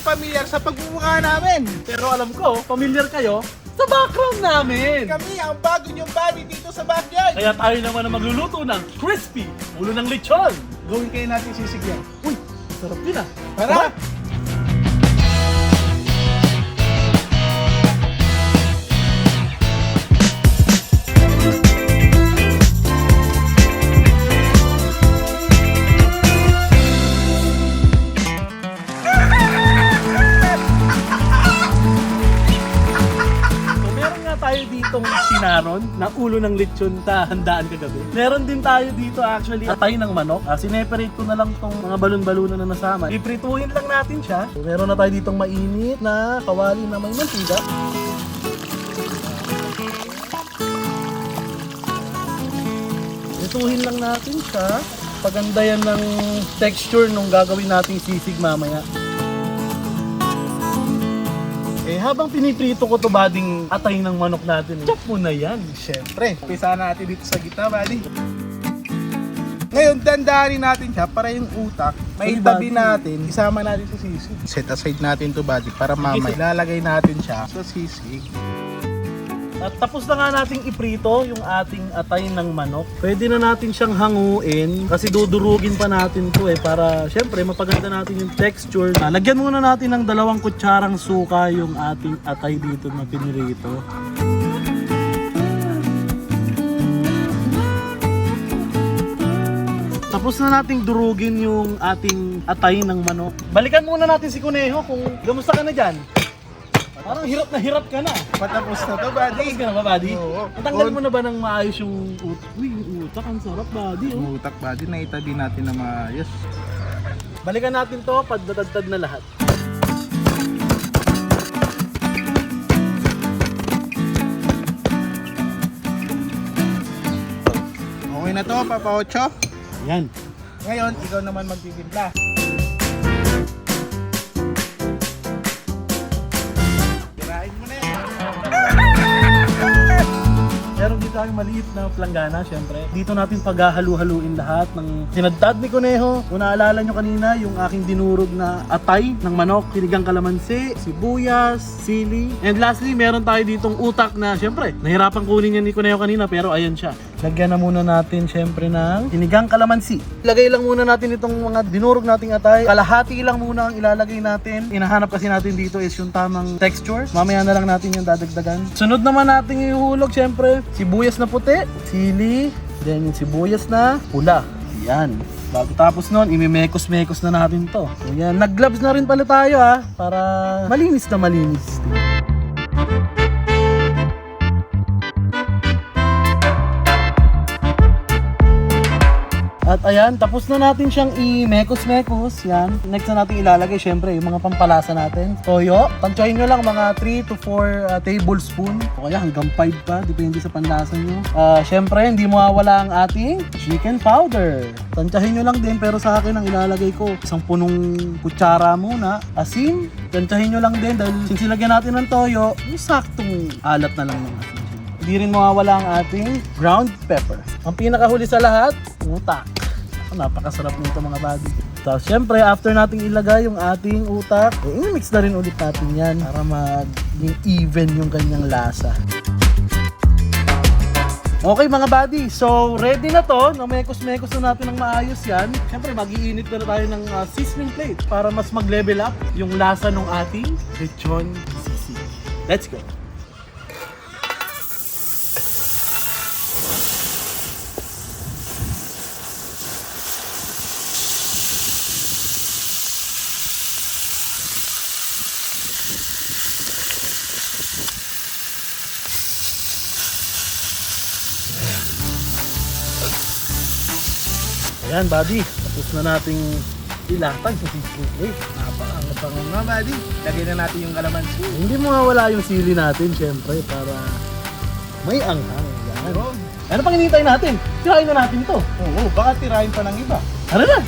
pamilyar sa pagmumukha namin. Pero alam ko, familiar kayo sa background namin. Kami ang bago niyong body dito sa backyard. Kaya tayo naman ang magluluto ng crispy ulo ng lechon. Gawin kayo natin sisig yan. Uy, sarap din ah. Tara! So meron nga tayo ditong sinaron na ulo ng lechon ta handaan kagabi. Meron din tayo dito actually atay ng manok. Sineperate ko na lang tong mga balon-balunan na nasama. Iprituhin lang natin siya. So, meron na tayo ditong mainit na kawali na may mantika. Ituhin lang natin siya. Paganda yan ng texture nung gagawin nating sisig mamaya. Habang piniprito ko to bading atay ng manok natin, chop mo na yan. Siyempre, umpisa natin dito sa gitna, buddy. Ngayon, dandarin natin siya para yung utak, may tabi natin, isama natin sa sisig. Set aside natin to, buddy, para mamaya ilalagay natin siya sa sisig. At tapos na nga nating iprito yung ating atay ng manok. Pwede na natin siyang hanguin kasi dudurugin pa natin to para syempre mapaganda natin yung texture. Lagyan muna natin ng 2 kutsarang suka yung ating atay dito na pinirito. Tapos na nating durugin yung ating atay ng manok. Balikan muna natin si Kuneho kung gamusta ka na dyan. Parang hirap ka na. Patapos na to, buddy. Tapos ka na ba, buddy? Oo. Natanggal mo na ba ng maayos yung utak? Uy, yung utak, ang sarap, buddy. Oh. Yung utak, buddy, na itabi natin na maayos. Balikan natin to, paddatad na lahat. Okay na to, Papa Ocho. Yan. Ngayon, ikaw naman magtitimpla. Tirahin mo na yan. Meron dito tayong maliit na planggana, syempre. Dito natin paghahalu-haluin lahat ng sinadtad ni Kuneho. Kung naalala nyo kanina, yung aking dinurog na atay ng manok, sinigang kalamansi, sibuyas, sili. And lastly, meron tayo ditong utak na, syempre, nahirapan kunin yan ni Kuneho kanina, pero ayan siya. Lagyan na muna natin, syempre, ng sinigang kalamansi. Ilagay lang muna natin itong mga dinurog nating atay. Kalahati lang muna ang ilalagay natin. Inahanap kasi natin dito is yung tamang texture. Mamaya na lang natin yung dadagdagan. Sunod naman natin ihulog, syempre, sibuyas na puti, sili, then yung sibuyas na pula. Yan. Bago tapos nun, imimekos-mekos na natin to. So yan, nag-gloves na rin pala tayo para malinis na malinis. At ayan, tapos na natin siyang i-mekos-mekos. Yan. Next na natin ilalagay, syempre, yung mga pampalasa natin. Toyo. Tansyahin nyo lang mga 3 to 4 tablespoon. O kaya hanggang 5 pa, depende sa panlasa nyo. Syempre, hindi mawawala ang ating chicken powder. Tansyahin nyo lang din, pero sa akin ang ilalagay ko, isang punong kutsara muna. Asin. Tansyahin nyo lang din, dahil since ilagyan natin ng toyo, yung saktong alat na lang ng asin. Hindi rin mawawala ang ating ground pepper. Ang pinakahuli sa lahat, utak. Napakasarap nito mga buddy. Tapos syempre, after nating ilagay yung ating utak, i-mix na rin ulit natin yan para maging even yung kanyang lasa. Okay mga buddy, so ready na to. Namekos-mekos na natin ng maayos yan. Syempre, mag-iinit na tayo ng seasoning plate para mas mag-level up yung lasa ng ating lechon sisig. Let's go! Ayan buddy, tapos na nating ilatag sa seafood plate. Napakaangat pa nga, buddy. Lagyan na natin yung kalamansi. Hindi mawawala yung sili natin syempre para may anghang. Yan. Ano pang hinihintay natin? Tirahin na natin to. Oo, baka tirahin pa ng iba. Ano na?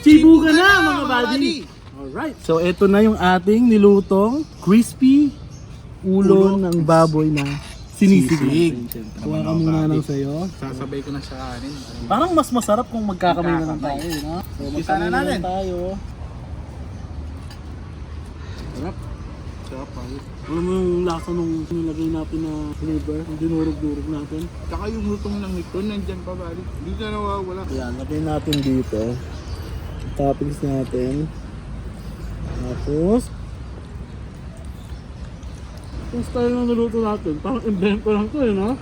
Sibuga na mga buddy! Alright, so ito na yung ating nilutong crispy ulo ng baboy na sinisig. Sisig. Kuha ka muna ng sayo. Sasabay ko na sa kanin. Parang mas masarap kung magkakamay na lang Magkakamay. tayo, no? So, Umpisa na magkakamay na natin. lang tayo. Sarap. Sarap pa. Alam mo yung lasa nung nilagay natin na flavor, yung dinurog-durog natin. Tsaka yung lutong ng ito, nandyan pa bali. Hindi na nawawala. Ayan, lagay natin dito. Toppings natin. Tapos, yung style ng niluto natin, parang invento lang to eh, no?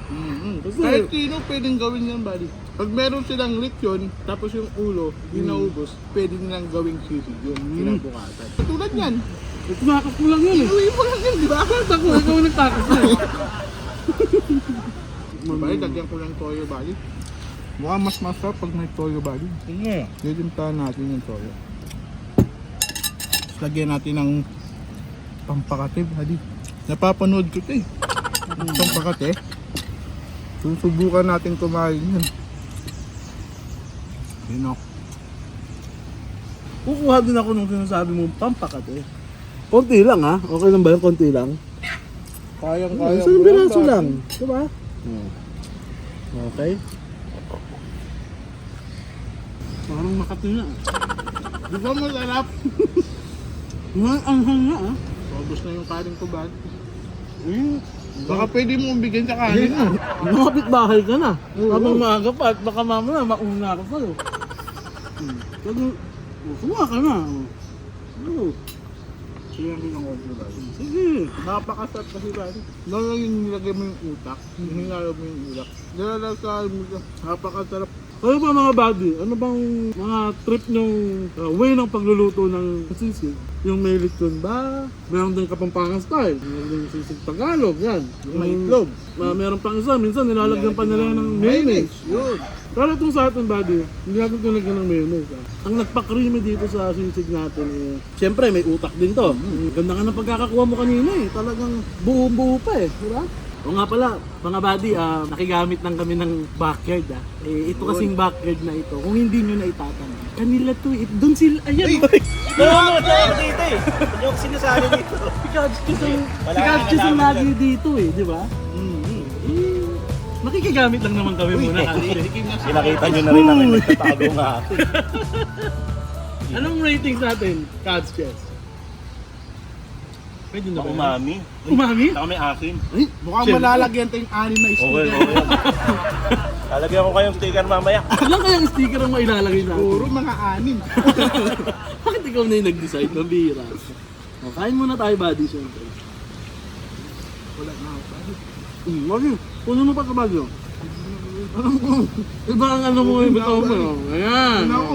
Kasi- Kahit sino pwedeng gawin yan, buddy. Pag meron silang lechon, tapos yung ulo, di naubos, pwede nilang gawing sisig yun, kinabukasan. Tulad yan. Tumakas mo lang yun eh. Iuwi mo lang yan, di ba? Ako, ikaw nagtakas na eh. Buddy, lagyan ko lang toyo, buddy. Mukhang mas masarap pag may toyo, buddy. Sige. Lilimtahan natin yung toyo. Tapos lagyan natin ng pampakate, buddy. Napapanood ko ito eh. Pampakate. Susubukan natin kumain yun. Yun ako. Kukuha din ako nung sinasabi mo, pampakate. Konti lang ha? Okay lang ba yun? Konti lang? Kayang-kaya Isang mo piraso buddy. lang. Diba? Okay. Parang makati na. Di ba masarap? Ang hanga ah. Paubos na yung kanin ko, buddy. Baka pwede mo bigyan sa kanin. Nakapit bahay ka na. Habang maaga pa at baka mamaya mauna ka sa'yo. Kasi, kuha ka na. Sige, ang konti, buddy. Sige. Napakasarap kasi, buddy. Lalo yung nilagay mo yung utak, hinalo mo yung utak. Nalalasahan mo siya. Napakasarap. Kayo ba mga buddy, ano bang mga trip nyong way ng pagluluto ng sisig? Yung may lechon ba? Meron din Kapampangan style. Meron din sisig Tagalog, yan. Yung may itlog. Meron pang isa, minsan nilalagyan pa nila ng mayonnaise. Yun. Pero itong sa atin buddy, hindi natin tulagyan ng mayonnaise. Ang nagpa-creamy dito sa sisig natin eh, syempre may utak din to. Ganda nga ng pagkakakuha mo kanina eh, talagang buo-buo pa eh, di ba? O nga pala, mga buddy, nakigamit lang kami ng backyard ah. Eh, ito kasing backyard na ito, kung hindi nyo na itatanong, kanila to eh, doon sila, ayan. Nanonood na ako dito eh. Yung sinasabi dito. Pikadjus ang lagi dito eh, di ba? Eh, nakikigamit lang naman kami muna kasi. Pinakita nyo na rin na nagtatago nga ako. Anong ratings natin, Pikadjus? Pwede na ba? Umami. Umami? Saka may asin. Ay, Mukhang Siyempre. malalagyan tayong anim na Okay, sticker. okay. Lalagyan ko kayong sticker mamaya. Ilang kayang sticker ang mailalagay natin? Puro mga anim. Bakit ikaw na yung nag-decide? Mabihira. O, kain muna tayo, buddy, syempre. Wala na ako, buddy. Wagi, puno mo pa ka, buddy. Alam ko, iba ang ano mo yung bitaw mo. Ayan. Ano ako?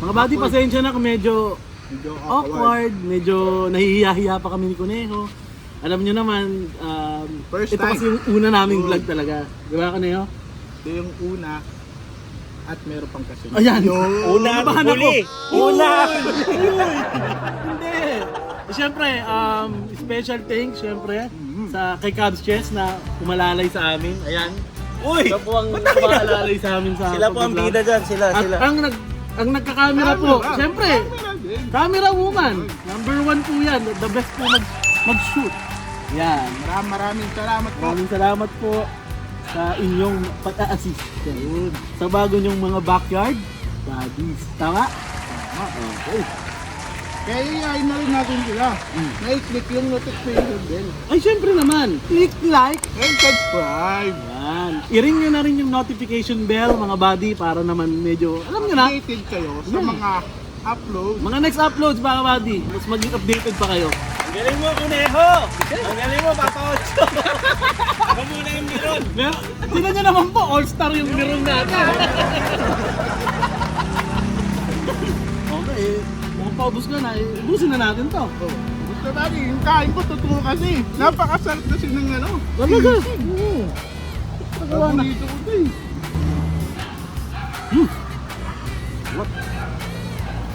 Mga buddy, pasensya na kung medyo Medyo awkward, medyo nahihiya-hiya pa kami ni Kuneho. Alam nyo naman, First ito time. kasi yung una naming vlog talaga. Di ba, Kuneho? Ito yung una. At meron pang kasunod. Ayan. Una, Nabahan ako. huli. Una! Hindi. Siyempre, special thanks siyempre sa kay Cubs Chess na umalalay sa amin. Ayan. Uy! Sila po ang umalalay sa amin sa Sila po ang pag-vlog. bida dyan. Sila, At sila. ang nagka-camera po, Camera. siyempre, Camera din. camera woman. Number 1 po yan. The best po mag-shoot. Yan. Maraming salamat po. Maraming salamat po sa inyong pag-a-assist. Yan. Sa bago nyong mga backyard buddies. Tama? Tama. Okay. Kaya yayain na rin natin sila. Na-click yung notification bell. Ay, syempre naman. Click like. And subscribe. Yan. I-ring nyo na rin yung notification bell, mga buddy, para naman medyo, alam nyo na, Updated kayo sa Yeah. mga upload. mga next uploads, mga buddy, mas maging updated pa kayo. Ang galing mo, Kuneho! Ang galing mo, Papa Ocho! Ako muna yung meron. Tingnan nyo naman po, all-star yung meron natin. Okay, mukhang paubos ka na, ubusin na natin to. Gusto lagi, yung kain ko totoo kasi. Napakasarap kasi ng ano. Talaga? sisig. Oo. Nagawa na. Paborito ko to eh.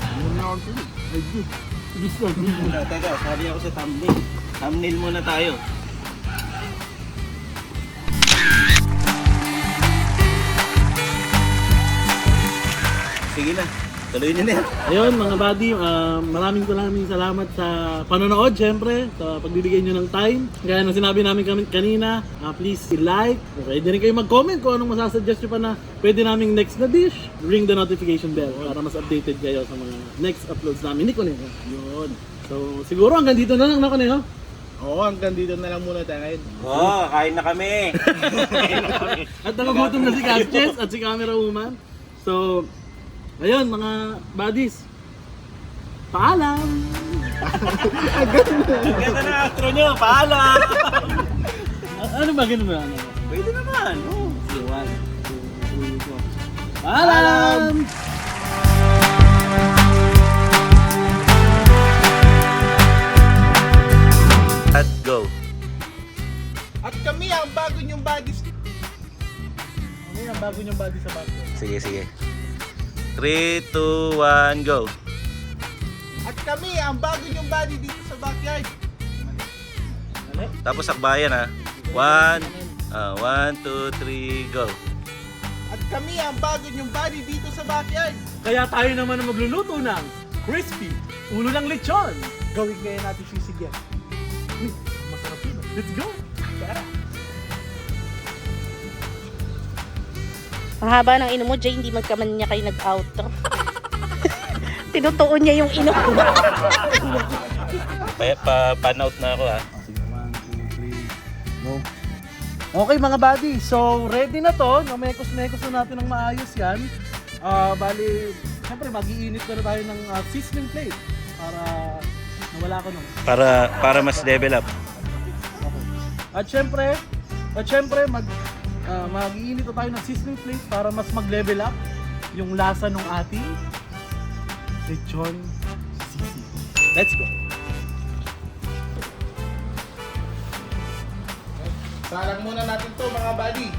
Ano na ako sila? Ay, Diyos. Teka, sali ako sa thumbnail. Thumbnail muna tayo. Sige na. Tuloy nyo na yan. Ayun mga buddy, maraming salamat sa panonood syempre, sa pagbibigay nyo ng time. Gaya ng sinabi namin kanina, please like, pwede rin kayo mag-comment kung anong masasuggest nyo pa na pwede naming next na dish. Ring the notification bell para mas updated kayo sa mga next uploads namin ni Conejo. Yun. So siguro hanggang dito na lang na Conejo. Oo, hanggang dito na lang muna tayo ngayon. Oo, kain na kami. At nagugutom na si Castiel at si Camera Woman. So, ayun mga buddies. Paalam! Ang ganda na outro nyo. Paalam! Ano ba ganun ba? Pwede naman. Oh. Sige, 1, 2, 3, 4. Paalam! At go. At kami ang bago niyong buddies. Ano yung bago niyong body sa bago? Sige, sige. 3, 2, 1, go. At kami ang bago niyong buddy dito sa backyard. Tapos sakbayan ha. 1, 2, 3, go. At kami ang bago niyong buddy dito sa backyard. Kaya tayo naman ang magluluto ng crispy ulo ng lechon. Gawin kaya natin sisigyan. Uy, masarap yun. Let's go! Ang haba ng ino mo, Jay, hindi magkaman niya kayo nag-outro. Tinutuon niya yung ino ko. Pan-out na ako ha. Sige, 1, 2, 3, go. Okay mga buddy, so ready na to. Namekos-mekos na natin ng maayos yan. Bali, siyempre mag-iinit na tayo ng sizzling plate para nawala ko nun. Para mas level up. Okay. At syempre mag-iinit na tayo ng sizzling plate para mas mag-level up yung lasa ng ating lechon sisig. Let's go! Salang muna natin to mga buddy.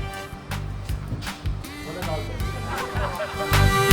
Wala na ako.